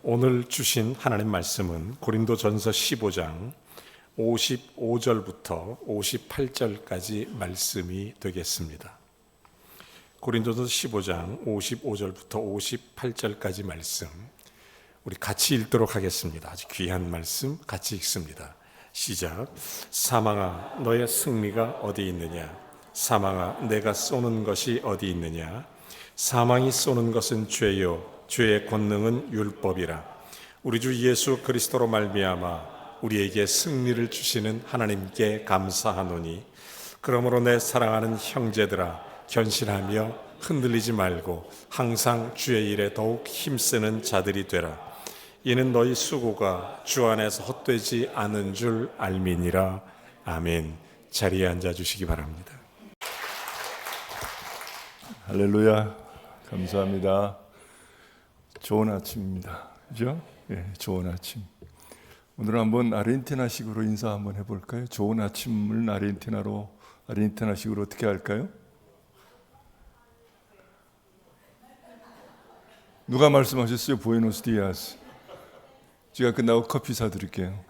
오늘 주신 하나님 말씀은 고린도전서 15장 55절부터 58절까지 말씀이 되겠습니다. 고린도전서 15장 55절부터 58절까지 말씀 우리 같이 읽도록 하겠습니다. 아주 귀한 말씀 같이 읽습니다. 시작. 사망아 너의 승리가 어디 있느냐? 사망아 내가 쏘는 것이 어디 있느냐? 사망이 쏘는 것은 죄요 죄의 권능은 율법이라. 우리 주 예수 그리스도로 말미암아 우리에게 승리를 주시는 하나님께 감사하노니, 그러므로 내 사랑하는 형제들아 견실하며 흔들리지 말고 항상 주의 일에 더욱 힘쓰는 자들이 되라. 이는 너희 수고가 주 안에서 헛되지 않은 줄 알미니라. 아멘. 자리에 앉아 주시기 바랍니다. 할렐루야. 감사합니다. 좋은 아침입니다. 그죠? 예, 좋은 아침. 오늘 한번 아르헨티나식으로 인사 한번 해볼까요? 좋은 아침을 아르헨티나식으로 어떻게 할까요? 누가 말씀하셨어요? 부에노스 디아스. 제가 끝나고 커피 사드릴게요.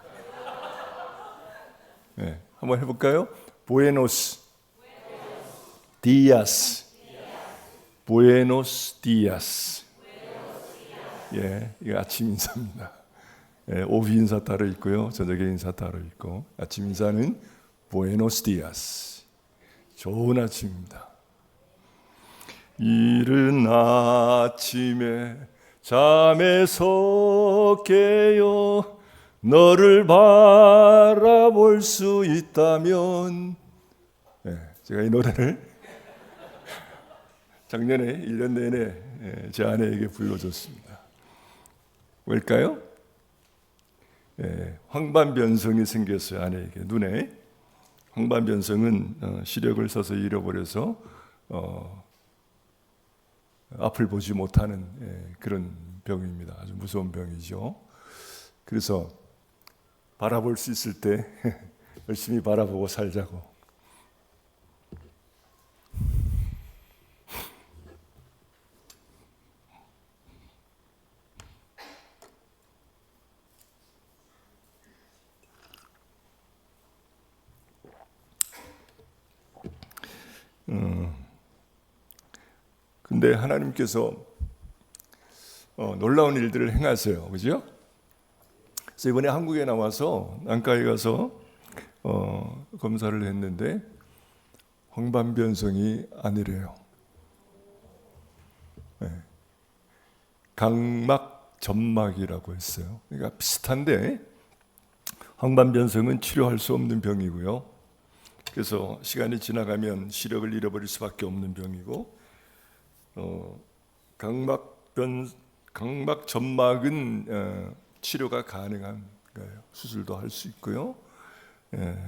네, 한번 해볼까요? 부에노스 디아스. 부에노스 디아스. 예, 이거 아침 인사입니다. 예, 오후 인사 따로 있고요, 저녁에 인사 따로 있고, 아침 인사는 부에노스 디아스. 좋은 아침입니다. 이른 아침에 잠에서 깨어 너를 바라볼 수 있다면, 예, 제가 이 노래를 작년에 1년 내내 제 아내에게 불러줬습니다. 왜일까요? 황반변성이 생겼어요. 아내에게 눈에. 황반변성은 시력을 서서 잃어버려서 앞을 보지 못하는 그런 병입니다. 아주 무서운 병이죠. 그래서 바라볼 수 있을 때 열심히 바라보고 살자고. 근데 하나님께서 놀라운 일들을 행하세요. 그죠? 그래서 이번에 한국에 나와서 안과에 가서 검사를 했는데 황반변성이 아니래요. 네. 각막점막이라고 했어요. 그러니까 비슷한데 황반변성은 치료할 수 없는 병이고요. 그래서 시간이 지나가면 시력을 잃어버릴 수밖에 없는 병이고, 각막점막은 치료가 가능한 거예요. 수술도 할 수 있고요.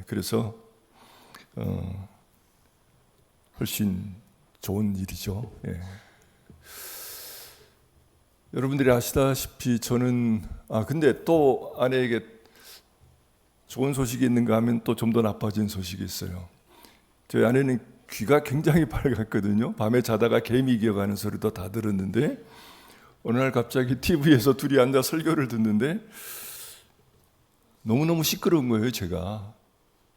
그래서 훨씬 좋은 일이죠. 여러분들이 아시다시피 저는 근데 또 아내에게 좋은 소식이 있는가 하면 또 좀 더 나빠진 소식이 있어요. 저희 아내는 귀가 굉장히 밝았거든요. 밤에 자다가 개미 기어가는 소리도 다 들었는데 어느 날 갑자기 TV에서 둘이 앉아 설교를 듣는데 너무너무 시끄러운 거예요, 제가.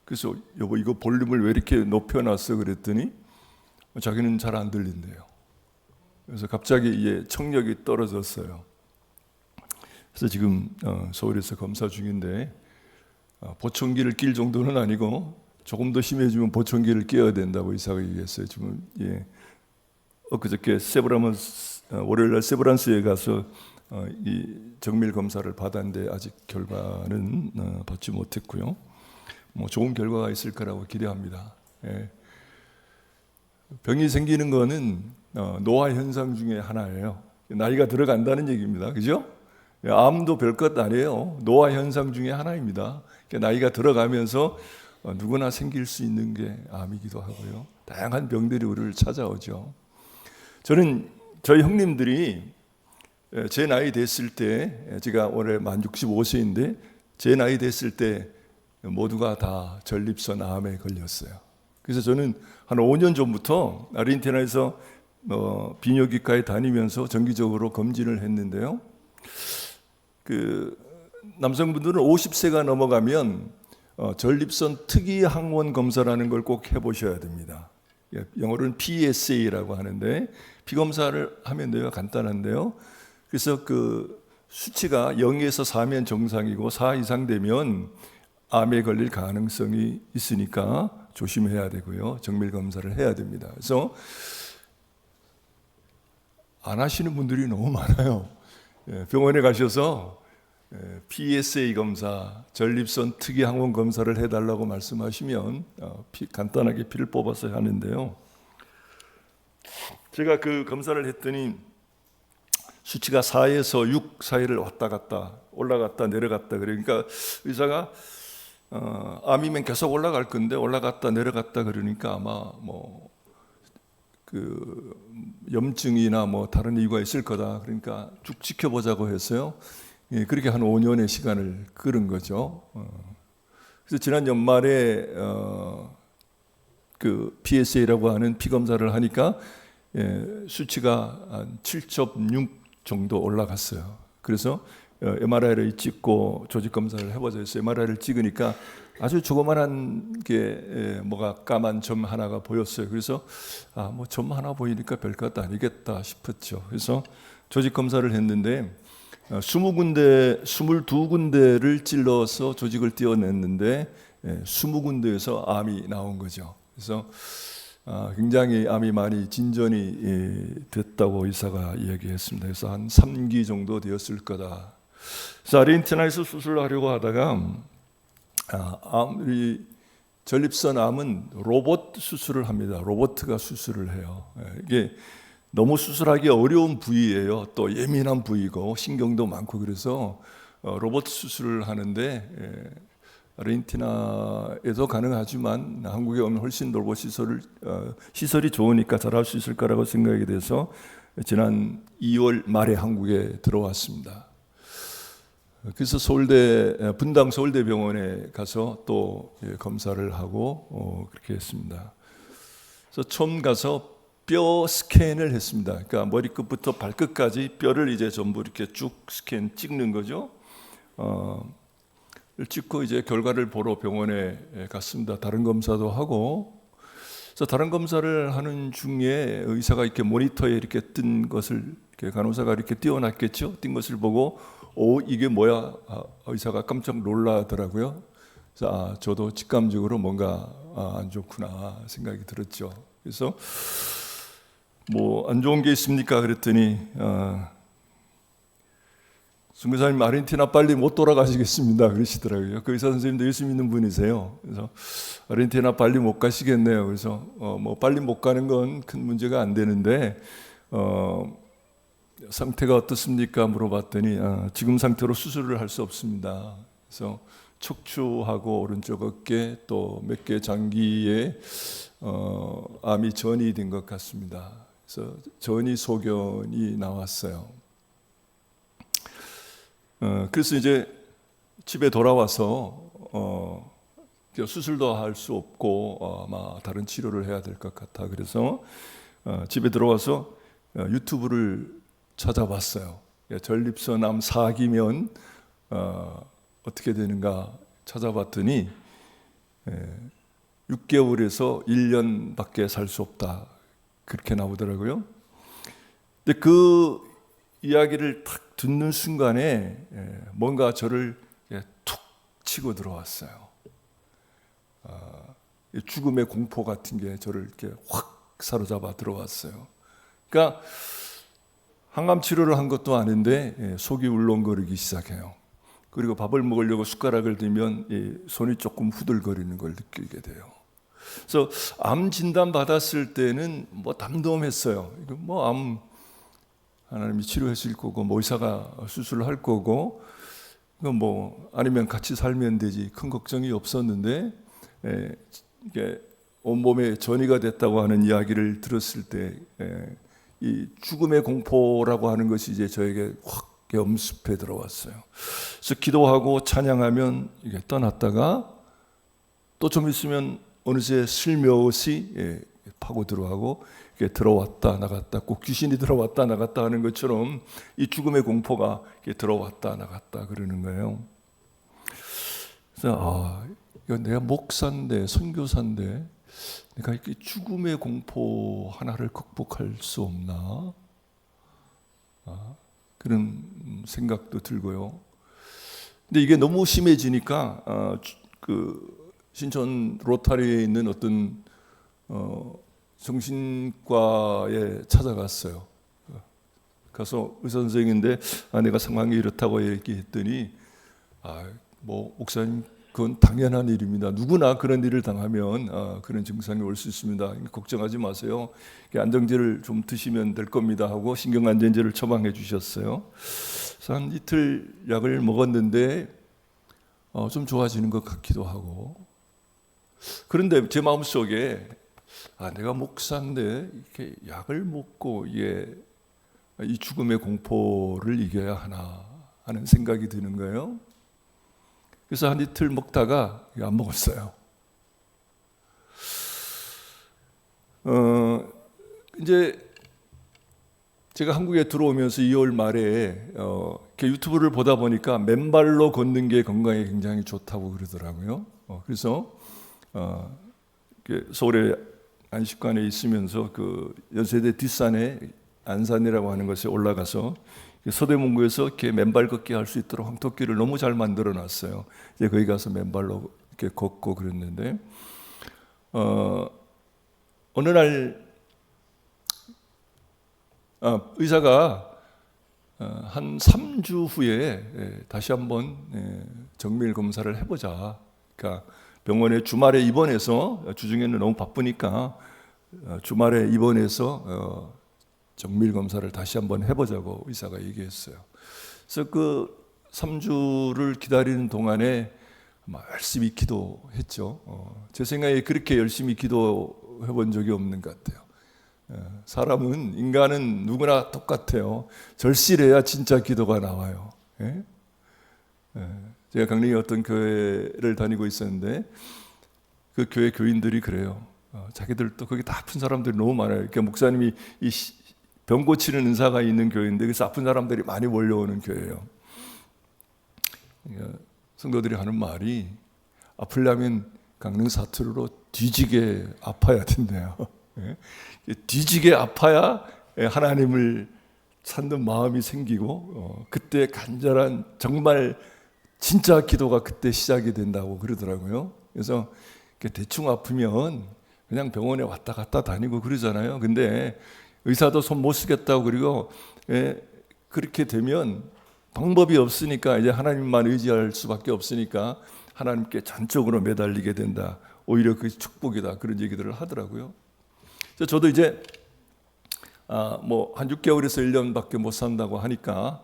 그래서 여보 이거 볼륨을 왜 이렇게 높여놨어? 그랬더니 자기는 잘 안 들린대요. 그래서 갑자기 청력이 떨어졌어요. 그래서 지금 서울에서 검사 중인데 보청기를 낄 정도는 아니고 조금 더 심해지면 보청기를 끼워야 된다고 의사가 얘기했어요. 지금 엊그저께 월요일날 세브란스에 가서 이 정밀 검사를 받았는데 아직 결과는 받지 못했고요. 뭐 좋은 결과가 있을 거라고 기대합니다. 병이 생기는 거는 노화 현상 중에 하나예요. 나이가 들어간다는 얘기입니다. 그죠? 암도 별것 아니에요. 노화 현상 중에 하나입니다. 나이가 들어가면서 누구나 생길 수 있는 게 암이기도 하고요. 다양한 병들이 우리를 찾아오죠. 저는 저희 형님들이 제 나이 됐을 때, 제가 올해 만 65세인데 제 나이 됐을 때 모두가 다 전립선 암에 걸렸어요. 그래서 저는 한 5년 전부터 아르헨티나에서 비뇨기과에 다니면서 정기적으로 검진을 했는데요. 그 남성분들은 50세가 넘어가면 전립선 특이 항원 검사라는 걸 꼭 해보셔야 됩니다. 영어로는 PSA라고 하는데 피검사를 하면 돼요. 간단한데요. 그래서 그 수치가 0에서 4면 정상이고 4 이상 되면 암에 걸릴 가능성이 있으니까 조심해야 되고요. 정밀 검사를 해야 됩니다. 그래서 안 하시는 분들이 너무 많아요. 병원에 가셔서 PSA 검사, 전립선 특이 항원 검사를 해달라고 말씀하시면 간단하게 피를 뽑아서 하는데요. 제가 그 검사를 했더니 수치가 4에서 6 사이를 왔다 갔다 올라갔다 내려갔다 그러니까 의사가 암이면 계속 올라갈 건데 올라갔다 내려갔다 그러니까 아마 뭐 그 염증이나 뭐 다른 이유가 있을 거다. 그러니까 쭉 지켜보자고 했어요. 그렇게 한 5년의 시간을 끌은 거죠. 그래서 지난 연말에 그 PSA라고 하는 피 검사를 하니까 수치가 한 7.6 정도 올라갔어요. 그래서 MRI를 찍고 조직 검사를 해보자 해서 MRI를 찍으니까 아주 조그만한 게 뭐가 까만 점 하나가 보였어요. 그래서 뭐 점 하나 보이니까 별것 아니겠다 싶었죠. 그래서 조직 검사를 했는데 22군데를 찔러서 조직을 떼어냈는데 20군데에서 암이 나온 거죠. 그래서 굉장히 암이 많이 진전이 됐다고 의사가 이야기했습니다. 그래서 한 3기 정도 되었을 거다. 그래서 아르헨티나에서 수술을 하려고 하다가 이 전립선 암은 로봇 수술을 합니다. 로봇가 수술을 해요. 이게 너무 수술하기 어려운 부위예요. 또 예민한 부위고 신경도 많고 그래서 로봇 수술을 하는데 아르헨티나에도 가능하지만 한국에 오면 훨씬 로봇 시설이 좋으니까 잘할 수 있을 거라고 생각이 돼서 지난 2월 말에 한국에 들어왔습니다. 그래서 분당 서울대병원에 가서 또 검사를 하고 그렇게 했습니다. 그래서 처음 가서 뼈 스캔을 했습니다. 그러니까 머리끝부터 발끝까지 뼈를 이제 전부 이렇게 쭉 스캔 찍는 거죠. 찍고 이제 결과를 보러 병원에 갔습니다. 다른 검사도 하고. 그래서 다른 검사를 하는 중에 의사가 이렇게 모니터에 이렇게 뜬 것을 이렇게 간호사가 이렇게 띄워놨겠죠. 뜬 것을 보고 이게 뭐야? 의사가 깜짝 놀라더라고요. 그래서 저도 직감적으로 뭔가 안 좋구나 생각이 들었죠. 그래서 뭐 안 좋은 게 있습니까? 그랬더니 선교사님 아르헨티나 빨리 못 돌아가시겠습니다 그러시더라고요. 그 의사 선생님도 예수 믿는 분이세요. 그래서 아르헨티나 빨리 못 가시겠네요. 그래서 뭐 빨리 못 가는 건 큰 문제가 안 되는데 상태가 어떻습니까? 물어봤더니 지금 상태로 수술을 할 수 없습니다. 그래서 척추하고 오른쪽 어깨 또 몇 개 장기에 암이 전이 된 것 같습니다. 그래서 전이 소견이 나왔어요. 그래서 이제 집에 돌아와서 수술도 할 수 없고 아마 다른 치료를 해야 될 것 같아. 그래서 집에 들어와서 유튜브를 찾아봤어요. 전립선 암 4기면 어떻게 되는가 찾아봤더니 6개월에서 1년밖에 살 수 없다. 그렇게 나오더라고요. 근데 그 이야기를 딱 듣는 순간에 뭔가 저를 툭 치고 들어왔어요. 죽음의 공포 같은 게 저를 이렇게 확 사로잡아 들어왔어요. 그러니까 항암 치료를 한 것도 아닌데 속이 울렁거리기 시작해요. 그리고 밥을 먹으려고 숟가락을 들면 손이 조금 후들거리는 걸 느끼게 돼요. 그래서 암 진단 받았을 때는 뭐 담담했어요. 이거 뭐 암 하나님이 치료했을 거고 뭐 의사가 수술을 할 거고 뭐 아니면 같이 살면 되지 큰 걱정이 없었는데 이게 온몸에 전이가 됐다고 하는 이야기를 들었을 때 이 죽음의 공포라고 하는 것이 이제 저에게 확 엄습해 들어왔어요. 그래서 기도하고 찬양하면 이게 떠났다가 또 좀 있으면 어느새 슬며시 파고 들어가고 이렇게 들어왔다 나갔다, 꼭 귀신이 들어왔다 나갔다 하는 것처럼 이 죽음의 공포가 이렇게 들어왔다 나갔다 그러는 거예요. 그래서 이거 내가 목사인데, 선교사인데 내가 이렇게 죽음의 공포 하나를 극복할 수 없나? 그런 생각도 들고요. 근데 이게 너무 심해지니까 그 신촌 로타리에 있는 어떤 정신과에 찾아갔어요. 가서 의사 선생인데 내가 상황이 이렇다고 얘기했더니 뭐 목사님 그건 당연한 일입니다. 누구나 그런 일을 당하면 그런 증상이 올 수 있습니다. 걱정하지 마세요. 안정제를 좀 드시면 될 겁니다 하고 신경안정제를 처방해 주셨어요. 그래서 한 이틀 약을 먹었는데 좀 좋아지는 것 같기도 하고, 그런데 제 마음속에 내가 목사인데 이렇게 약을 먹고 이 죽음의 공포를 이겨야 하나 하는 생각이 드는 거예요. 그래서 한 이틀 먹다가 안 먹었어요. 이제 제가 한국에 들어오면서 2월 말에 이렇게 유튜브를 보다 보니까 맨발로 걷는 게 건강에 굉장히 좋다고 그러더라고요. 그래서 서울의 안식관에 있으면서 그 연세대 뒷산에 안산이라고 하는 곳에 올라가서 서대문구에서 이렇게 맨발 걷기 할 수 있도록 황토길을 너무 잘 만들어 놨어요. 이제 거기 가서 맨발로 이렇게 걷고 그랬는데, 어느 날 의사가 한 3주 후에 다시 한번 정밀 검사를 해보자. 그러니까 병원에 주말에 입원해서, 주중에는 너무 바쁘니까 주말에 입원해서 정밀 검사를 다시 한번 해보자고 의사가 얘기했어요. 그래서 그 3주를 기다리는 동안에 열심히 기도했죠. 제 생각에 그렇게 열심히 기도해 본 적이 없는 것 같아요. 사람은, 인간은 누구나 똑같아요. 절실해야 진짜 기도가 나와요. 제가 강릉에 어떤 교회를 다니고 있었는데 그 교회 교인들이 그래요. 자기들도 거기 다 아픈 사람들이 너무 많아요. 그러니까 목사님이 병 고치는 은사가 있는 교회인데, 그래서 아픈 사람들이 많이 몰려오는 교회예요. 그러니까 성도들이 하는 말이, 아프려면 강릉 사투리로 뒤지게 아파야 된대요. 뒤지게 아파야 하나님을 찾는 마음이 생기고, 그때 간절한 정말 진짜 기도가 그때 시작이 된다고 그러더라고요. 그래서 대충 아프면 그냥 병원에 왔다 갔다 다니고 그러잖아요. 근데 의사도 손 못 쓰겠다고, 그리고 그렇게 되면 방법이 없으니까 이제 하나님만 의지할 수밖에 없으니까 하나님께 전적으로 매달리게 된다. 오히려 그게 축복이다. 그런 얘기들을 하더라고요. 그래서 저도 이제 뭐 한 6개월에서 1년밖에 못 산다고 하니까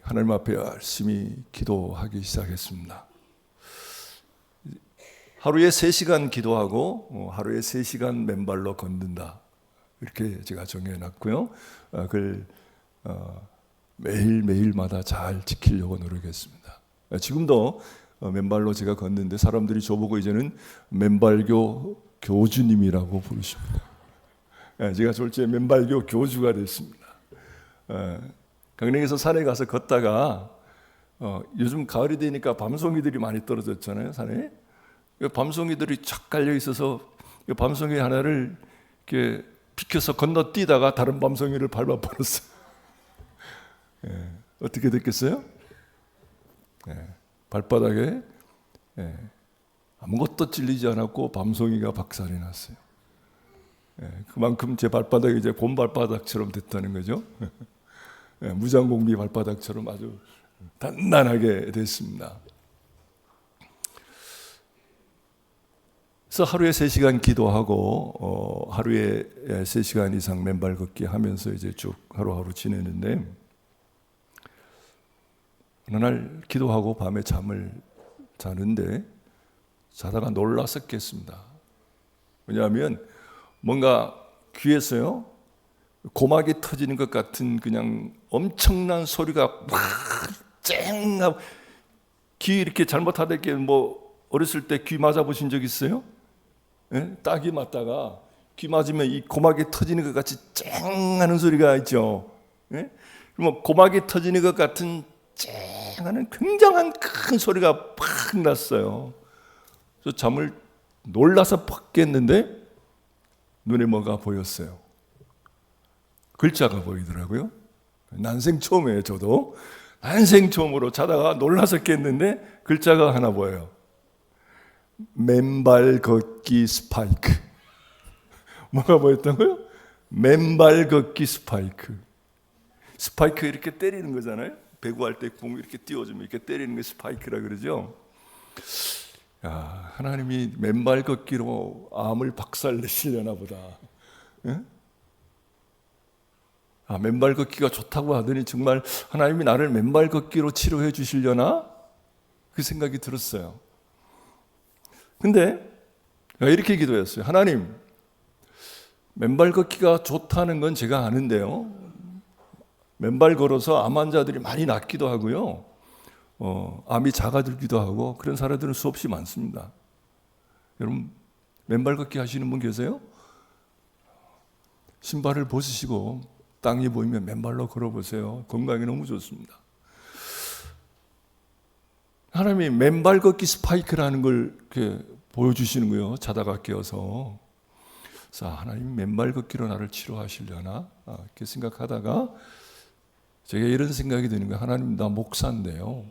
하나님 앞에 열심히 기도하기 시작했습니다. 하루에 3시간 기도하고 하루에 3시간 맨발로 걷는다. 이렇게 제가 정해놨고요. 그걸 매일마다 잘 지키려고 노력했습니다. 지금도 맨발로 제가 걷는데 사람들이 저보고 이제는 맨발교 교주님이라고 부르십니다. 제가 졸지에 맨발교 교주가 됐습니다. 강릉에서 산에 가서 걷다가 요즘 가을이 되니까 밤송이들이 많이 떨어졌잖아요, 산에. 밤송이들이 착 깔려 있어서 밤송이 하나를 이렇게 비켜서 건너뛰다가 다른 밤송이를 밟아버렸어요. 어떻게 됐겠어요? 발바닥에 아무것도 찔리지 않았고 밤송이가 박살이 났어요. 그만큼 제 발바닥이 이제 곰 발바닥처럼 됐다는 거죠. 무장공비 발바닥처럼 아주 단단하게 됐습니다. 그래서 하루에 3시간 기도하고 하루에 3시간 이상 맨발 걷기 하면서 이제 쭉 하루하루 지내는데, 어느 날 기도하고 밤에 잠을 자는데 자다가 놀라서 깼습니다. 왜냐하면 뭔가 귀에서요 고막이 터지는 것 같은 그냥 엄청난 소리가 쨍 하고, 귀 이렇게 잘못하다 이렇게 뭐 어렸을 때 귀 맞아 보신 적 있어요? 딱이 맞다가 귀 맞으면 이 고막이 터지는 것 같이 쨍 하는 소리가 있죠. 예? 그러면 고막이 터지는 것 같은 쨍 하는 굉장한 큰 소리가 팍 났어요. 그래서 잠을 놀라서 팍 깼는데 눈에 뭐가 보였어요. 글자가 보이더라고요. 난생 처음이에요. 저도 난생 처음으로 자다가 놀라서 깼는데 글자가 하나 보여요. 맨발 걷기 스파이크. 뭐가 보였다고요? 맨발 걷기 스파이크. 스파이크 이렇게 때리는 거잖아요. 배구할 때 공 이렇게 띄워주면 이렇게 때리는 게 스파이크라 그러죠. 야, 하나님이 맨발 걷기로 암을 박살내시려나 보다. 예? 맨발 걷기가 좋다고 하더니 정말 하나님이 나를 맨발 걷기로 치료해 주시려나? 그 생각이 들었어요. 근데 이렇게 기도했어요. 하나님, 맨발 걷기가 좋다는 건 제가 아는데요. 맨발 걸어서 암 환자들이 많이 낫기도 하고요. 암이 작아들기도 하고 그런 사례들은 수없이 많습니다. 여러분, 맨발 걷기 하시는 분 계세요? 신발을 벗으시고 땅이 보이면 맨발로 걸어보세요. 건강에 너무 좋습니다. 하나님이 맨발 걷기 스파이크라는 걸 이렇게 보여주시는 거예요. 자다가 깨어서. 자, 하나님 맨발 걷기로 나를 치료하시려나? 이렇게 생각하다가 제가 이런 생각이 드는 거예요. 하나님, 나 목사인데요.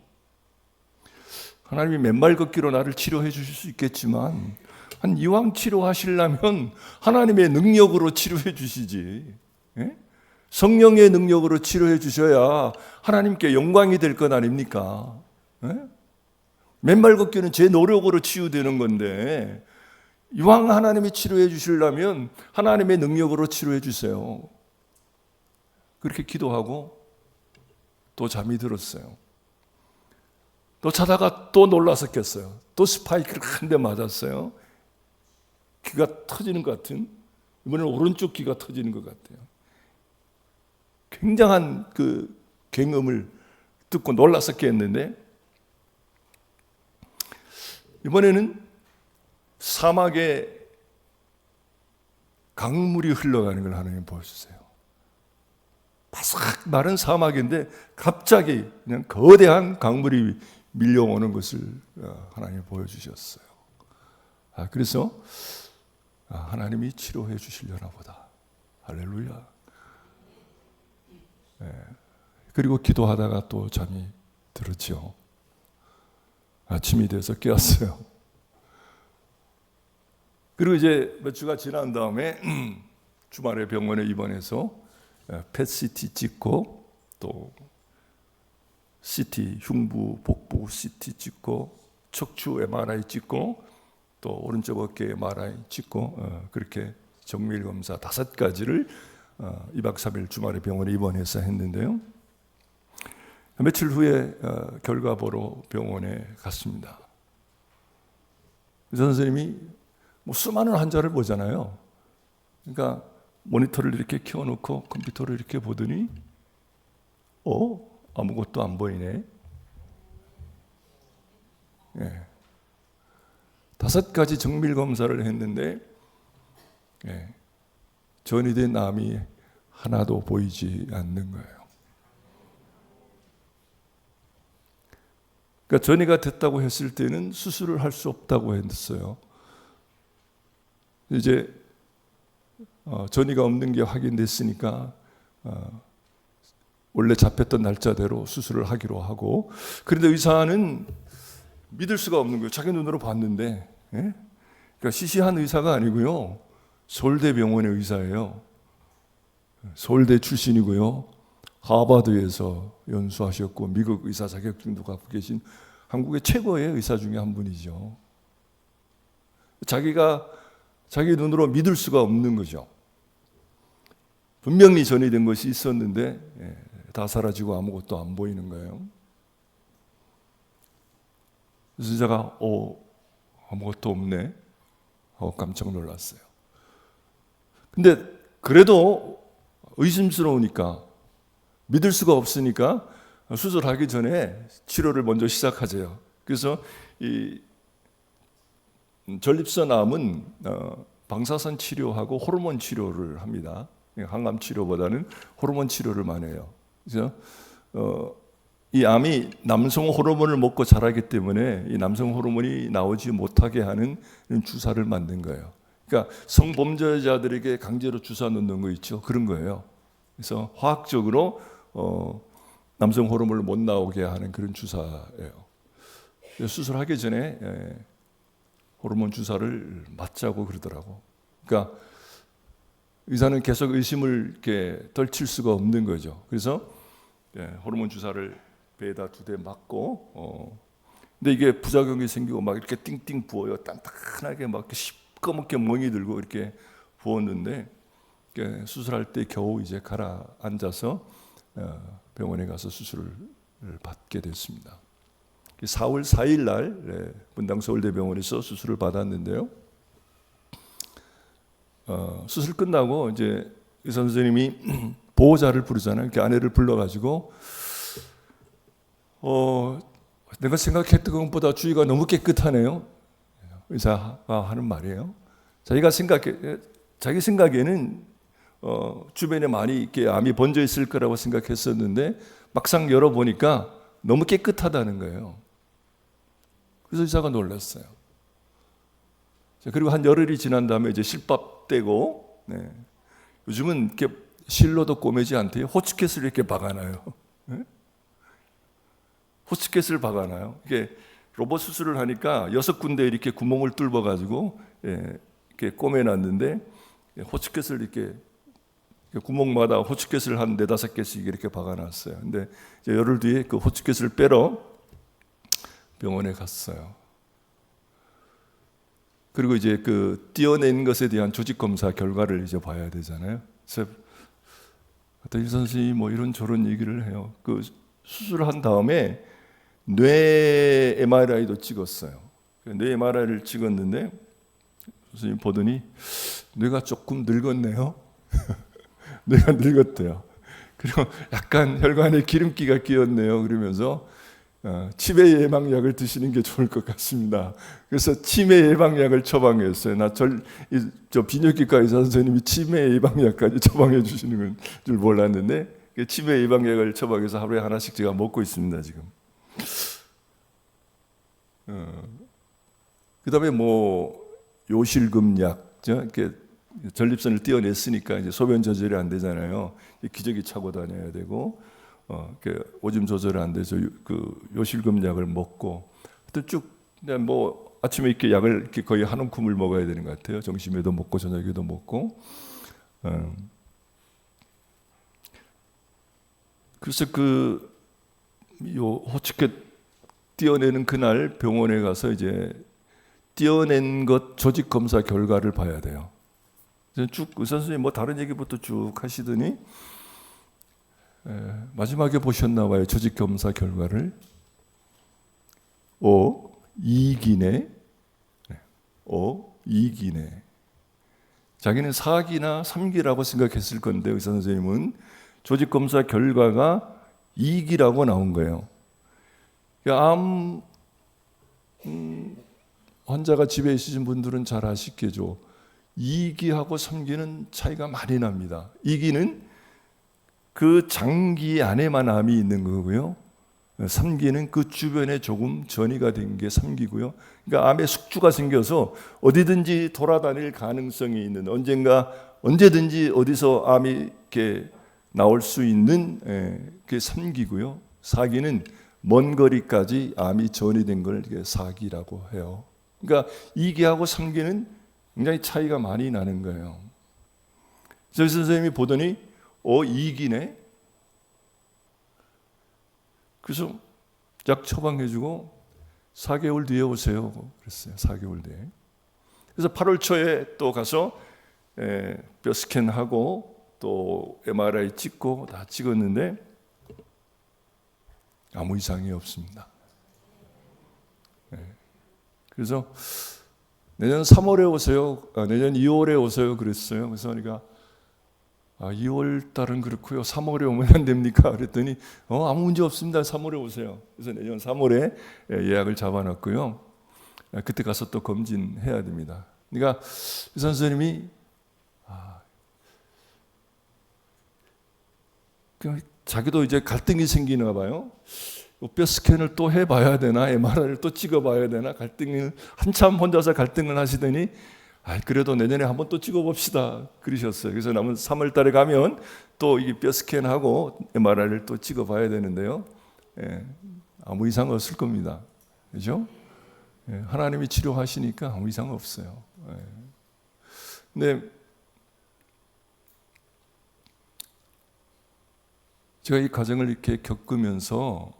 하나님이 맨발 걷기로 나를 치료해 주실 수 있겠지만 이왕 치료하시려면 하나님의 능력으로 치료해 주시지. 예? 성령의 능력으로 치료해 주셔야 하나님께 영광이 될 것 아닙니까? 예? 맨발 걷기는 제 노력으로 치유되는 건데 이왕 하나님이 치료해 주시려면 하나님의 능력으로 치료해 주세요. 그렇게 기도하고 또 잠이 들었어요. 또 자다가 또 놀라서 깼어요. 또 스파이크를 한 대 맞았어요. 귀가 터지는 것 같은, 이번에는 오른쪽 귀가 터지는 것 같아요. 굉장한 그 굉음을 듣고 놀라서 깼는데 이번에는 사막에 강물이 흘러가는 걸 하나님 보여주세요. 바삭 마른 사막인데 갑자기 그냥 거대한 강물이 밀려오는 것을 하나님이 보여주셨어요. 그래서 하나님이 치료해 주시려나 보다. 할렐루야. 그리고 기도하다가 또 잠이 들었죠. 아침이 돼서 깨었어요. 그리고 이제 몇 주가 지난 다음에 주말에 병원에 입원해서 펫CT 찍고 또 CT, 흉부, 복부 CT 찍고 척추 MRI 찍고 또 오른쪽 어깨 MRI 찍고 그렇게 정밀 검사 5가지를 2박 3일 주말에 병원에 입원해서 했는데요. 며칠 후에 결과 보러 병원에 갔습니다. 의사 선생님이 수많은 환자를 보잖아요. 그러니까 모니터를 이렇게 켜놓고 컴퓨터를 이렇게 보더니 아무것도 안 보이네. 5가지 정밀 검사를 했는데 전이된 암이 하나도 보이지 않는 거예요. 그러니까 전이가 됐다고 했을 때는 수술을 할 수 없다고 했어요. 이제 전이가 없는 게 확인됐으니까 원래 잡혔던 날짜대로 수술을 하기로 하고, 그런데 의사는 믿을 수가 없는 거예요. 자기 눈으로 봤는데. 그러니까 시시한 의사가 아니고요. 서울대병원의 의사예요. 서울대 출신이고요. 하버드에서 연수하셨고 미국 의사 자격증도 갖고 계신 한국의 최고의 의사 중에 한 분이죠. 자기가 자기 눈으로 믿을 수가 없는 거죠. 분명히 전이된 것이 있었는데 다 사라지고 아무것도 안 보이는 거예요. 그래서 제가 아무것도 없네 하고 깜짝 놀랐어요. 근데 그래도 의심스러우니까, 믿을 수가 없으니까 수술하기 전에 치료를 먼저 시작하세요. 그래서 이 전립선암은 방사선 치료하고 호르몬 치료를 합니다. 항암 치료보다는 호르몬 치료를 많이 해요. 그래서 이 암이 남성 호르몬을 먹고 자라기 때문에 이 남성 호르몬이 나오지 못하게 하는 주사를 만든 거예요. 그러니까 성범죄자들에게 강제로 주사 놓는 거 있죠. 그런 거예요. 그래서 화학적으로 남성 호르몬을 못 나오게 하는 그런 주사예요. 수술하기 전에 호르몬 주사를 맞자고 그러더라고. 그러니까 의사는 계속 의심을 이렇게 떨칠 수가 없는 거죠. 그래서 호르몬 주사를 배에다 2대 맞고, 근데 이게 부작용이 생기고 막 이렇게 띵띵 부어요. 단단하게 막 시꺼멓게 멍이 들고 이렇게 부었는데 수술할 때 겨우 이제 가라앉아서 병원에 가서 수술을 받게 됐습니다. 4월 4일 날 분당 서울대병원에서 수술을 받았는데요. 수술 끝나고 이제 의사 선생님이 보호자를 부르잖아요. 이렇게 아내를 불러가지고 내가 생각했던 것보다 주위가 너무 깨끗하네요. 의사가 하는 말이에요. 자기 생각에는 주변에 많이 이렇게 암이 번져 있을 거라고 생각했었는데 막상 열어보니까 너무 깨끗하다는 거예요. 그래서 의사가 놀랐어요. 그리고 한 열흘이 지난 다음에 이제 실밥 떼고, 요즘은 이렇게 실로도 꼬매지 않대요. 호치켓을 이렇게 박아놔요. 호치켓을 박아놔요. 이게 로봇 수술을 하니까 6군데 이렇게 구멍을 뚫어가지고 이렇게 꼬매놨는데 호치켓을 이렇게 구멍마다 호치켓을 한 4-5개씩 이렇게 박아놨어요. 근데 이제 열흘 뒤에 그 호치켓을 빼러 병원에 갔어요. 그리고 이제 그 띄어낸 것에 대한 조직 검사 결과를 이제 봐야 되잖아요. 그래서 이 선생님이 뭐 이런 저런 얘기를 해요. 그 수술한 다음에 뇌 MRI도 찍었어요. 뇌 MRI를 찍었는데 선생님 보더니 뇌가 조금 늙었네요. 뇌가 늙었대요. 그리고 약간 혈관에 기름기가 끼었네요. 그러면서 치매 예방약을 드시는 게 좋을 것 같습니다. 그래서 치매 예방약을 처방했어요. 저 비뇨기과 의사 선생님이 치매 예방약까지 처방해 주시는 줄 몰랐는데 치매 예방약을 처방해서 하루에 하나씩 제가 먹고 있습니다 지금. 그다음에 뭐 요실금약, 이렇게 전립선을 떼어냈으니까 이제 소변 조절이 안 되잖아요. 기저귀 차고 다녀야 되고. 오줌 조절이 안 돼서 그 요실금약을 먹고 하여튼 쭉 그냥 뭐 아침에 이렇게 약을 이렇게 거의 한 움큼을 먹어야 되는 것 같아요. 점심에도 먹고 저녁에도 먹고. 그래서 요 호치켓 띄어내는 그날 병원에 가서 이제 띄어낸 것 조직 검사 결과를 봐야 돼요. 쭉 의사 선생님 뭐 다른 얘기부터 쭉 하시더니 마지막에 보셨나 봐요. 조직 검사 결과를. 2기네. 2기네. 자기는 4기나 3기라고 생각했을 건데 의사 선생님은 조직 검사 결과가 2기라고 나온 거예요. 암 환자가 집에 있으신 분들은 잘 아시겠죠. 2기하고 3기는 차이가 많이 납니다. 2기는 그 장기 안에만 암이 있는 거고요. 3기는 그 주변에 조금 전이가 된 게 3기고요. 그러니까 암에 숙주가 생겨서 어디든지 돌아다닐 가능성이 있는 언제든지 어디서 암이 이렇게 나올 수 있는 그게 3기고요. 4기는 먼 거리까지 암이 전이된 걸 4기라고 해요. 그러니까 2기하고 3기는 굉장히 차이가 많이 나는 거예요. 저희 선생님이 보더니 2기네. 그래서 약 처방해주고 4개월 뒤에 오세요. 그랬어요. 4개월 뒤에. 그래서 8월 초에 또 가서 뼈 스캔하고 또 MRI 찍고 다 찍었는데 아무 이상이 없습니다. 그래서 내년 3월에 오세요. 내년 2월에 오세요. 그랬어요. 그래서 우리가 2월 달은 그렇고요. 3월에 오면 안 됩니까? 그랬더니 아무 문제 없습니다. 3월에 오세요. 그래서 내년 3월에 예약을 잡아놨고요. 그때 가서 또 검진해야 됩니다. 그러니까 의사 선생님이 자기도 이제 갈등이 생기나 봐요. 뼈 스캔을 또 해봐야 되나, MRI를 또 찍어봐야 되나, 갈등을 한참 혼자서 갈등을 하시더니 그래도 내년에 한번 또 찍어봅시다 그러셨어요. 그래서 남은 3월 달에 가면 또 이 뼈 스캔하고 MRI를 또 찍어봐야 되는데요. 아무 이상 없을 겁니다. 그렇죠? 하나님이 치료하시니까 아무 이상 없어요. 근데 제가 이 과정을 이렇게 겪으면서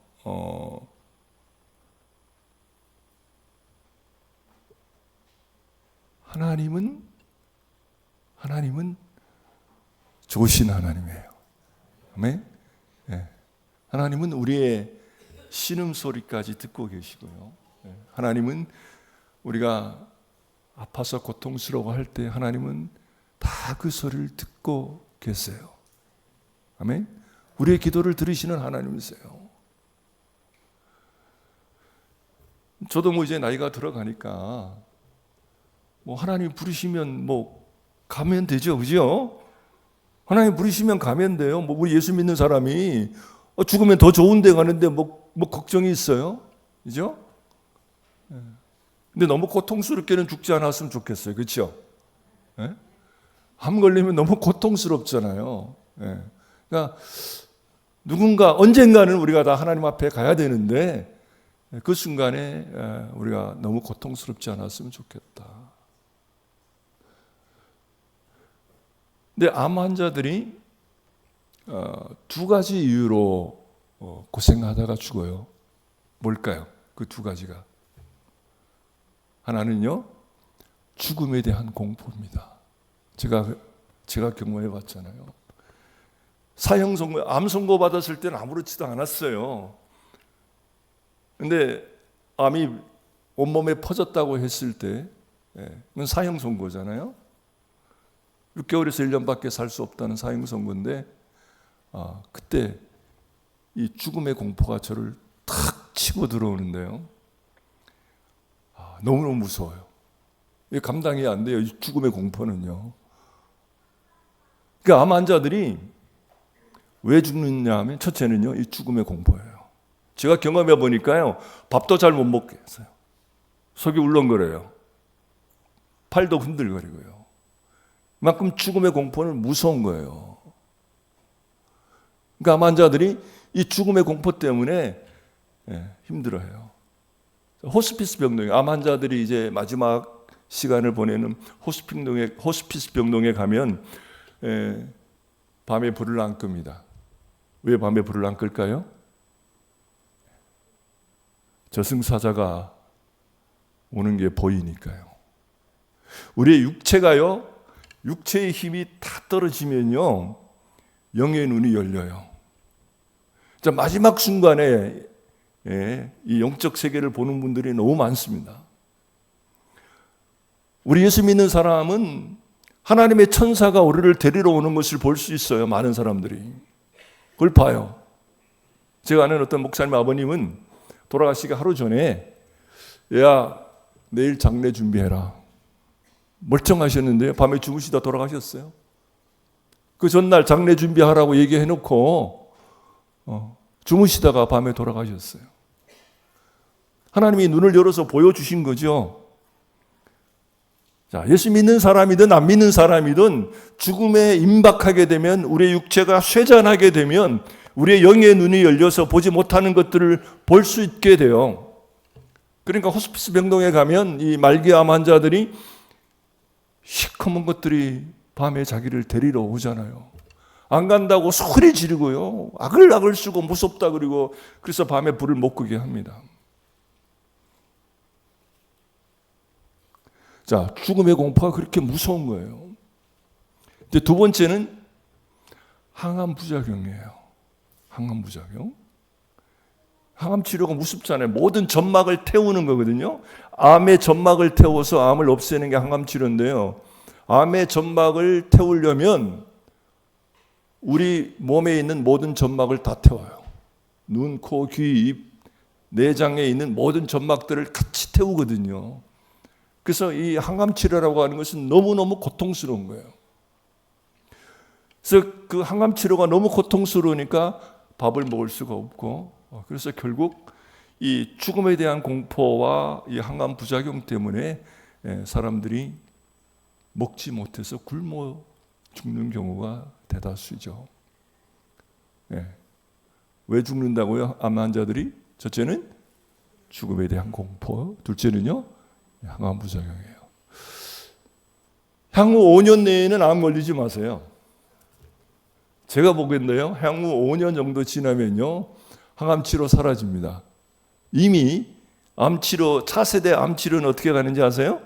하나님은 좋으신 하나님이에요. 아멘. 하나님은 우리의 신음소리까지 듣고 계시고요. 하나님은 우리가 아파서 고통스러워할 때 하나님은 다 그 소리를 듣고 계세요. 아멘. 우리의 기도를 들으시는 하나님이세요. 저도 뭐 이제 나이가 들어가니까 뭐 하나님 부르시면 뭐 가면 되죠, 그죠? 하나님 부르시면 가면 돼요. 뭐 우리 예수 믿는 사람이 죽으면 더 좋은 데 가는데 뭐 걱정이 있어요, 그죠? 근데 너무 고통스럽게는 죽지 않았으면 좋겠어요, 그렇죠? 암 걸리면 너무 고통스럽잖아요. 그러니까 누군가 언젠가는 우리가 다 하나님 앞에 가야 되는데 그 순간에 우리가 너무 고통스럽지 않았으면 좋겠다. 근데 암 환자들이 두 가지 이유로 고생하다가 죽어요. 뭘까요? 그 두 가지가. 하나는요, 죽음에 대한 공포입니다. 제가 경험해 봤잖아요. 사형 선고, 암 선고 받았을 때는 아무렇지도 않았어요. 근데 암이 온몸에 퍼졌다고 했을 때, 그건 사형 선고잖아요. 6개월에서 1년밖에 살 수 없다는 사형 선고인데, 그때 이 죽음의 공포가 저를 탁 치고 들어오는데요. 너무너무 무서워요. 이게 감당이 안 돼요, 이 죽음의 공포는요. 그러니까 암 환자들이 왜 죽느냐 하면 첫째는요, 이 죽음의 공포예요. 제가 경험해 보니까요, 밥도 잘 못 먹게 했어요. 속이 울렁거려요. 팔도 흔들거리고요. 그만큼 죽음의 공포는 무서운 거예요. 그러니까 암 환자들이 이 죽음의 공포 때문에 힘들어해요. 호스피스 병동에, 암 환자들이 이제 마지막 시간을 보내는 호스피스 병동에 가면 밤에 불을 안 끕니다. 왜 밤에 불을 안 끌까요? 저승사자가 오는 게 보이니까요. 우리의 육체가요, 육체의 힘이 다 떨어지면요, 영의 눈이 열려요. 자, 마지막 순간에 이 영적 세계를 보는 분들이 너무 많습니다. 우리 예수 믿는 사람은 하나님의 천사가 우리를 데리러 오는 것을 볼 수 있어요. 많은 사람들이 그걸 봐요. 제가 아는 어떤 목사님 아버님은 돌아가시기 하루 전에, 야, 내일 장례 준비해라. 멀쩡하셨는데요, 밤에 주무시다 돌아가셨어요. 그 전날 장례 준비하라고 얘기해놓고 주무시다가 밤에 돌아가셨어요. 하나님이 눈을 열어서 보여주신 거죠. 자, 예수 믿는 사람이든 안 믿는 사람이든 죽음에 임박하게 되면, 우리의 육체가 쇠잔하게 되면 우리의 영의 눈이 열려서 보지 못하는 것들을 볼 수 있게 돼요. 그러니까 호스피스 병동에 가면 이 말기암 환자들이 시커먼 것들이 밤에 자기를 데리러 오잖아요. 안 간다고 소리 지르고요, 아글아글 쓰고 무섭다 그리고, 그래서 밤에 불을 못 끄게 합니다. 자, 죽음의 공포가 그렇게 무서운 거예요. 이제 두 번째는 항암 부작용이에요. 항암 부작용. 항암 치료가 무섭잖아요. 모든 점막을 태우는 거거든요. 암의 점막을 태워서 암을 없애는 게 항암 치료인데요. 암의 점막을 태우려면 우리 몸에 있는 모든 점막을 다 태워요. 눈, 코, 귀, 입, 내장에 있는 모든 점막들을 같이 태우거든요. 그래서 이 항암 치료라고 하는 것은 너무너무 고통스러운 거예요. 그래서 그 항암 치료가 너무 고통스러우니까 밥을 먹을 수가 없고, 그래서 결국 이 죽음에 대한 공포와 이 항암 부작용 때문에 사람들이 먹지 못해서 굶어 죽는 경우가 대다수죠. 왜 죽는다고요? 암 환자들이? 첫째는 죽음에 대한 공포, 둘째는요 항암 부작용이에요. 향후 5년 내에는 암 걸리지 마세요. 제가 보겠는데요, 향후 5년 정도 지나면요 항암 치료 사라집니다. 이미 암 치료, 차세대 암 치료는 어떻게 가는지 아세요?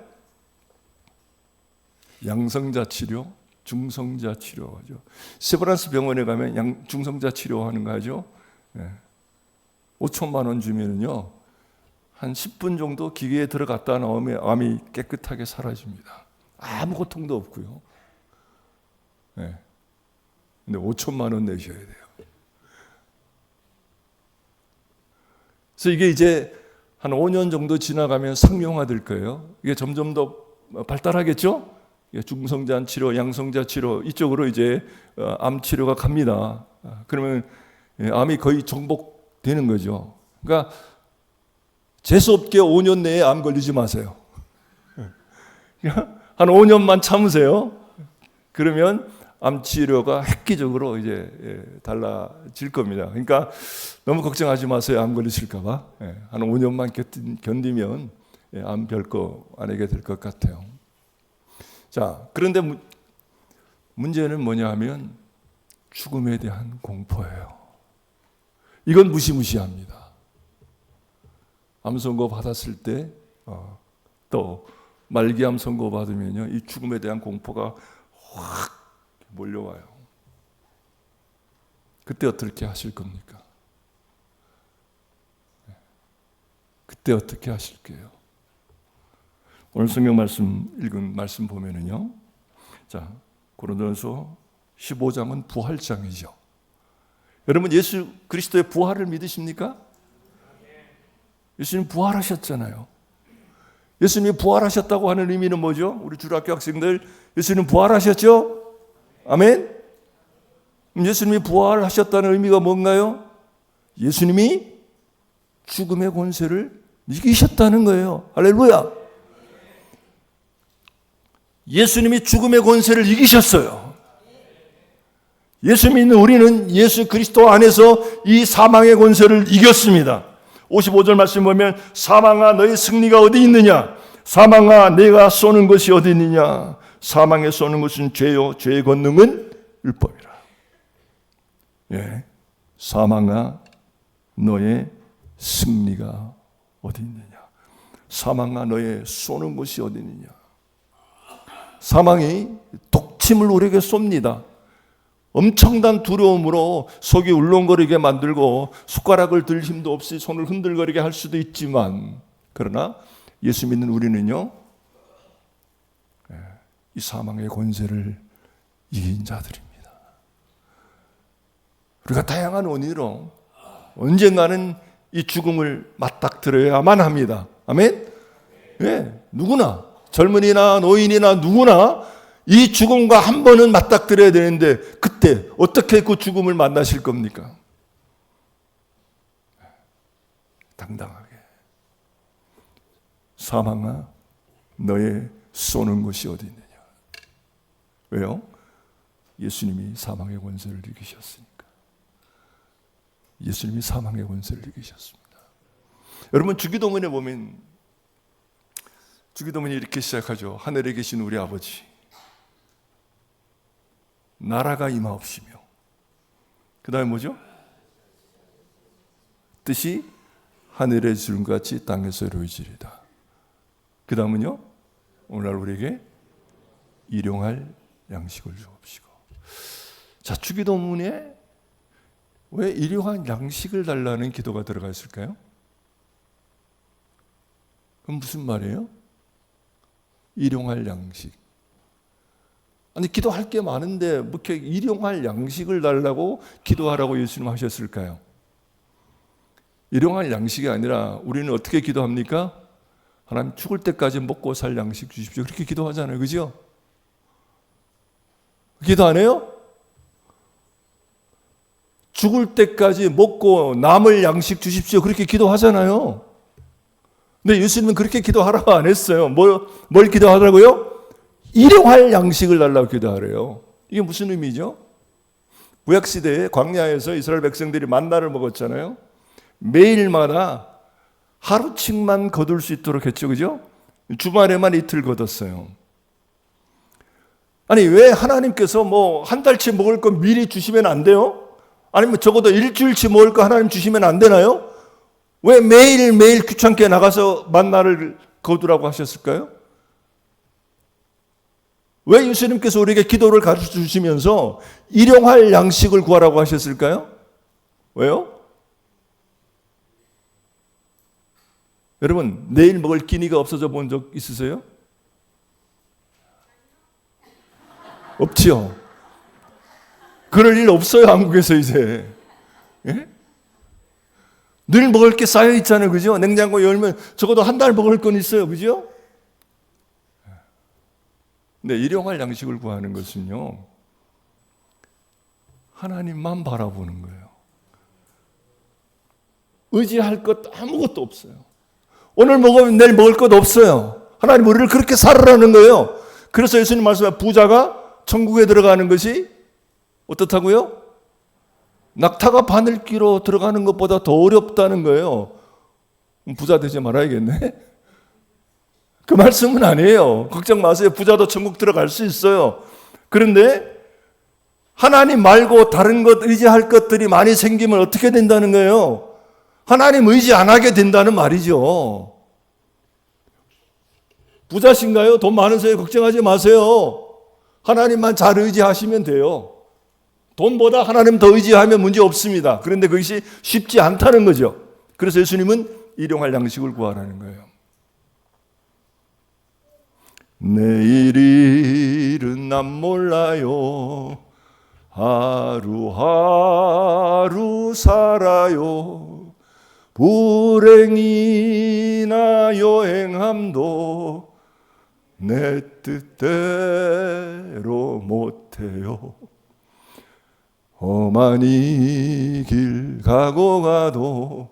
양성자 치료, 중성자 치료 하죠. 세브란스 병원에 가면 중성자 치료하는 거 하죠. 5천만 원 주면은요 한 10분 정도 기계에 들어갔다 나오면 암이 깨끗하게 사라집니다. 아무 고통도 없고요. 근데 5천만 원 내셔야 돼요. 그래서 이게 이제 한 5년 정도 지나가면 상용화될 거예요. 이게 점점 더 발달하겠죠? 중성자 치료, 양성자 치료 이쪽으로 이제 암 치료가 갑니다. 그러면 암이 거의 정복되는 거죠. 그러니까 재수없게 5년 내에 암 걸리지 마세요. 한 5년만 참으세요. 그러면 암 치료가 획기적으로 이제 달라질 겁니다. 그러니까 너무 걱정하지 마세요. 암 걸리실까 봐. 한 5년만 견디면 암 별거 안 하게 될 것 같아요. 자, 그런데 문제는 뭐냐 하면 죽음에 대한 공포예요. 이건 무시무시합니다. 암 선고 받았을 때 또 말기암 선고 받으면요 이 죽음에 대한 공포가 확 몰려와요. 그때 어떻게 하실 겁니까? 그때 어떻게 하실게요? 오늘 성경 말씀 읽은 말씀 보면은요. 자, 고린도전서 15장은 부활장이죠. 여러분 예수 그리스도의 부활을 믿으십니까? 예수님 부활하셨잖아요. 예수님이 부활하셨다고 하는 의미는 뭐죠? 우리 주일학교 학생들, 예수님 부활하셨죠? 아멘? 예수님이 부활하셨다는 의미가 뭔가요? 예수님이 죽음의 권세를 이기셨다는 거예요. 할렐루야! 예수님이 죽음의 권세를 이기셨어요. 예수 믿는 우리는 예수 그리스도 안에서 이 사망의 권세를 이겼습니다. 55절 말씀 보면 사망아 너의 승리가 어디 있느냐? 사망아 내가 쏘는 것이 어디 있느냐? 사망에 쏘는 것은 죄요 죄의 권능은 율법이라. 사망아 너의 승리가 어디 있느냐? 사망아 너의 쏘는 것이 어디 있느냐? 사망이 독침을 우리에게 쏩니다. 엄청난 두려움으로 속이 울렁거리게 만들고 숟가락을 들 힘도 없이 손을 흔들거리게 할 수도 있지만, 그러나 예수 믿는 우리는요 이 사망의 권세를 이긴 자들입니다. 우리가 다양한 원인으로 언젠가는 이 죽음을 맞닥뜨려야만 합니다. 아멘? 누구나 젊은이나 노인이나 누구나 이 죽음과 한 번은 맞닥뜨려야 되는데 그때 어떻게 그 죽음을 만나실 겁니까? 당당하게 사망아 너의 쏘는 곳이 어디 있느냐? 왜요? 예수님이 사망의 권세를 이기셨으니까. 예수님이 사망의 권세를 이기셨습니다. 여러분 주기도문에 보면 주기도문이 이렇게 시작하죠. 하늘에 계신 우리 아버지 나라가 임하옵시며, 그 다음에 뭐죠? 뜻이 하늘의 주름같이 땅에서 이루어지리다. 그 다음은요, 오늘날 우리에게 일용할 양식을 주옵시고. 자, 주기도문에 왜 일용할 양식을 달라는 기도가 들어가 있을까요? 그럼 무슨 말이에요? 일용할 양식. 아니 기도할 게 많은데 뭐 이렇게 일용할 양식을 달라고 기도하라고 예수님 하셨을까요? 일용할 양식이 아니라 우리는 어떻게 기도합니까? 하나님 죽을 때까지 먹고 살 양식 주십시오. 그렇게 기도하잖아요. 그죠? 기도 안 해요? 죽을 때까지 먹고 남을 양식 주십시오. 그렇게 기도하잖아요. 근데 예수님은 그렇게 기도하라고 안 했어요. 뭘 기도하라고요? 일용할 양식을 달라고 기도하래요. 이게 무슨 의미죠? 구약시대에 광야에서 이스라엘 백성들이 만나를 먹었잖아요. 매일마다 하루씩만 거둘 수 있도록 했죠. 그죠? 주말에만 이틀 거뒀어요. 아니, 왜 하나님께서 한 달치 먹을 거 미리 주시면 안 돼요? 아니면 적어도 일주일치 먹을 거 하나님 주시면 안 되나요? 왜 매일매일 귀찮게 나가서 만나를 거두라고 하셨을까요? 왜 예수님께서 우리에게 기도를 가르쳐 주시면서 일용할 양식을 구하라고 하셨을까요? 왜요? 여러분, 내일 먹을 끼니가 없어져 본 적 있으세요? 없지요. 그럴 일 없어요, 한국에서 이제. 예? 늘 먹을 게 쌓여 있잖아요, 그죠? 냉장고 열면 적어도 한 달 먹을 건 있어요, 그죠? 근데 일용할 양식을 구하는 것은요, 하나님만 바라보는 거예요. 의지할 것 아무것도 없어요. 오늘 먹으면 내일 먹을 것 없어요. 하나님 우리를 그렇게 살으라는 거예요. 그래서 예수님 말씀하신 부자가 천국에 들어가는 것이 어떻다고요? 낙타가 바늘 끼로 들어가는 것보다 더 어렵다는 거예요. 부자 되지 말아야겠네. 그 말씀은 아니에요. 걱정 마세요. 부자도 천국 들어갈 수 있어요. 그런데 하나님 말고 다른 것 의지할 것들이 많이 생기면 어떻게 된다는 거예요? 하나님 의지 안 하게 된다는 말이죠. 부자신가요? 돈 많으세요? 걱정하지 마세요. 하나님만 잘 의지하시면 돼요. 돈보다 하나님 더 의지하면 문제 없습니다. 그런데 그것이 쉽지 않다는 거죠. 그래서 예수님은 일용할 양식을 구하라는 거예요. 내일 일은 난 몰라요. 하루하루 살아요. 불행이나 여행함도 내 뜻대로 못해요. 험한 이 길 가고 가도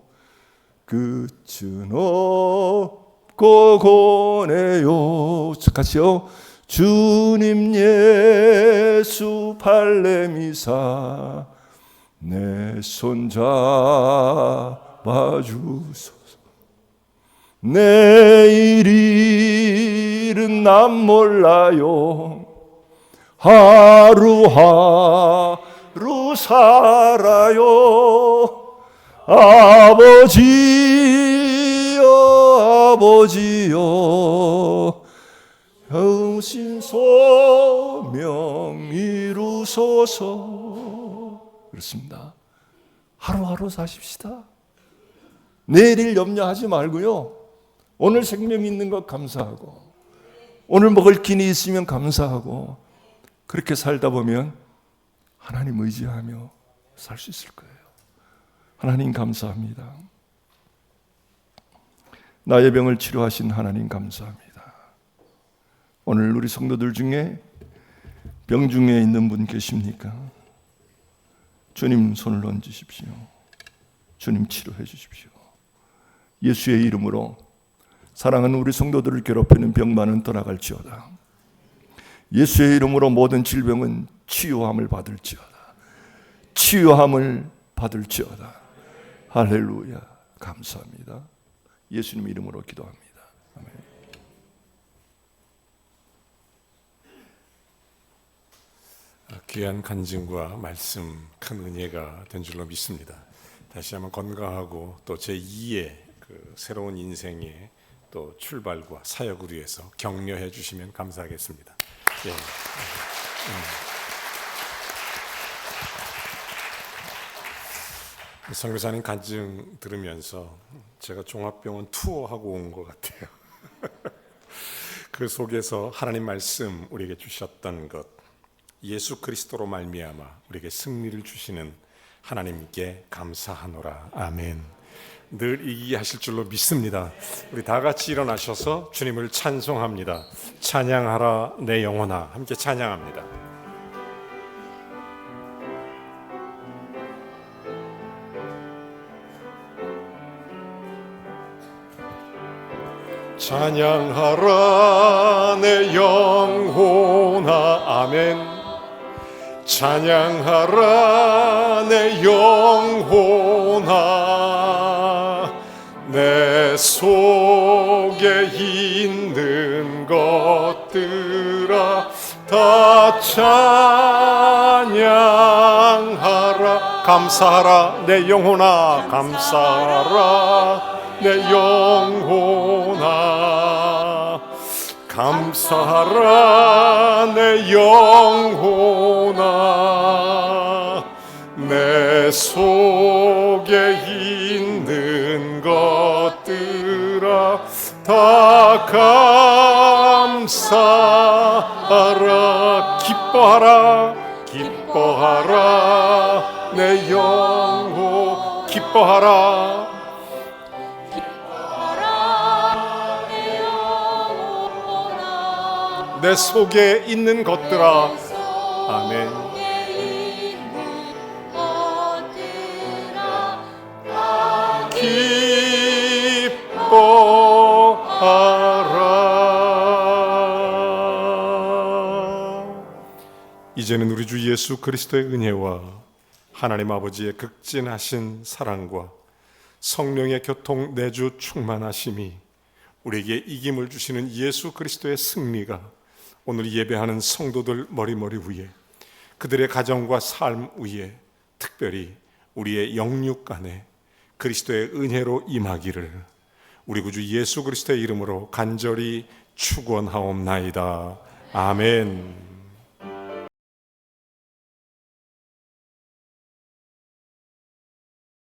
끝은 없고 고네요. 같이요. 주님 예수 발레미사 내 손 잡아주소서. 내일 일은 난 몰라요. 하루하루 살아요. 아버지여 형신 소명 이루소서. 그렇습니다. 하루하루 사십시다. 내일 염려하지 말고요. 오늘 생명 있는 것 감사하고, 오늘 먹을 끼니 있으면 감사하고, 그렇게 살다 보면 하나님 의지하며 살 수 있을 거예요. 하나님 감사합니다. 나의 병을 치료하신 하나님 감사합니다. 오늘 우리 성도들 중에 병 중에 있는 분 계십니까? 주님 손을 얹으십시오. 주님 치료해 주십시오. 예수의 이름으로 사랑하는 우리 성도들을 괴롭히는 병만은 떠나갈지어다. 예수의 이름으로 모든 질병은 치유함을 받을지어다. 치유함을 받을지어다. 할렐루야. 감사합니다. 예수님 이름으로 기도합니다. 아멘. 귀한 간증과 말씀 큰 은혜가 된 줄로 믿습니다. 다시 한번 건강하고 또 제2의 그 새로운 인생의 또 출발과 사역을 위해서 격려해 주시면 감사하겠습니다. 예. 선교사님 간증 들으면서 제가 종합병원 투어하고 온 것 같아요. 그 속에서 하나님 말씀 우리에게 주셨던 것, 예수 그리스도로 말미암아 우리에게 승리를 주시는 하나님께 감사하노라. 아멘. 늘 이기게 하실 줄로 믿습니다. 우리 다 같이 일어나셔서 주님을 찬송합니다. 찬양하라 내 영혼아, 함께 찬양합니다. 찬양하라 내 영혼아, 아멘. 찬양하라 내 영혼아, 내 속에 있는 것들아 다 찬양하라. 감사하라 내 영혼아, 감사하라 내 영혼아, 감사하라 내 영혼아, 내 속에 있는 것들아 다 감사하라. 기뻐하라, 기뻐하라 내 영혼, 기뻐하라. 내 속에 있는 것들아, 아멘. 기뻐하라. 이제는 우리 주 예수 그리스도의 은혜와 하나님 아버지의 극진하신 사랑과 성령의 교통 내주 충만하심이 우리에게 이김을 주시는 예수 그리스도의 승리가 오늘 예배하는 성도들 머리머리 위에, 그들의 가정과 삶 위에, 특별히 우리의 영육 간에 그리스도의 은혜로 임하기를 우리 구주 예수 그리스도의 이름으로 간절히 축원하옵나이다. 아멘.